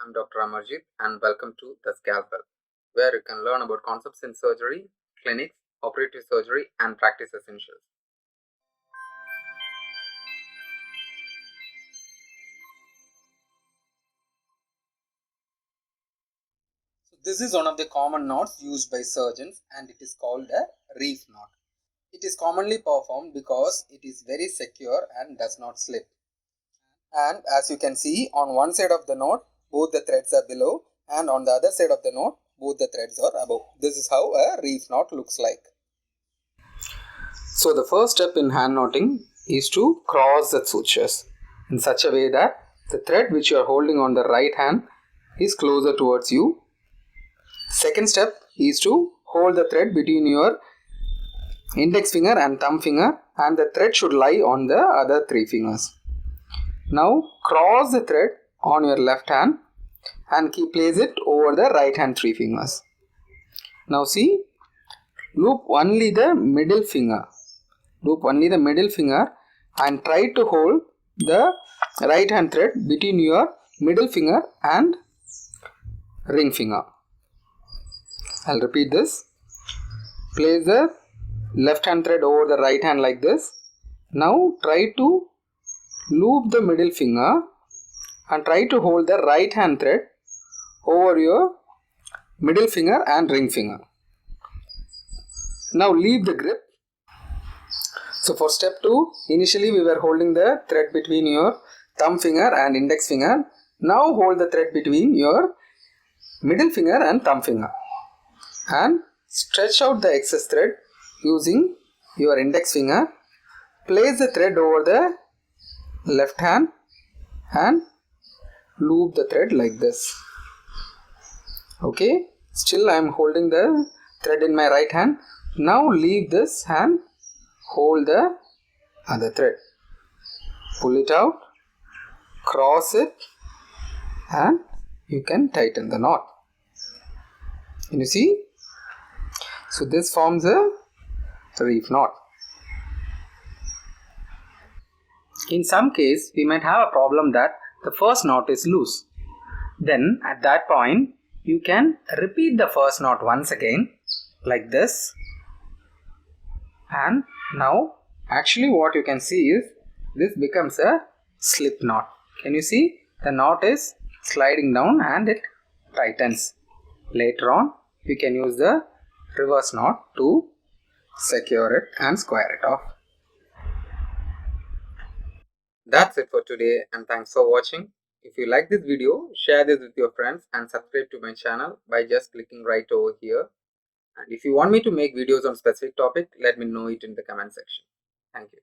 I'm Dr. Amerjeeth and welcome to the Scalpel, where you can learn about concepts in surgery, clinics, operative surgery and practice essentials. So this is one of the common knots used by surgeons and it is called a reef knot. It is commonly performed because it is very secure and does not slip. And as you can see, on one side of the knot, both the threads are below, and on the other side of the knot, both the threads are above. This is how a reef knot looks like. So the first step in hand knotting is to cross the sutures in such a way that the thread which you are holding on the right hand is closer towards you. Second step is to hold the thread between your index finger and thumb finger, and the thread should lie on the other three fingers. Now cross the thread on your left hand and place it over the right hand three fingers. Now see, loop only the middle finger. And try to hold the right hand thread between your middle finger and ring finger. I'll repeat this. Place the left hand thread over the right hand like this. Now try to loop the middle finger and try to hold the right hand thread over your middle finger and ring finger. Now leave the grip. So for step 2, initially we were holding the thread between your thumb finger and index finger. Now hold the thread between your middle finger and thumb finger and stretch out the excess thread using your index finger. Place the thread over the left hand and loop the thread like this. Okay, still I am holding the thread in my right hand. Now leave this and hold the other thread. Pull it out, cross it, and you can tighten the knot. Can you see? So this forms a reef knot. In some case, we might have a problem that the first knot is loose. Then at that point, you can repeat the first knot once again like this. And now actually what you can see is this becomes a slip knot. Can you see? The knot is sliding down and it tightens. Later on, you can use the reverse knot to secure it and square it off. That's it for today and thanks for watching. If you like this video, share this with your friends and subscribe to my channel by just clicking right over here. And if you want me to make videos on specific topic, let me know it in the comment section. Thank you.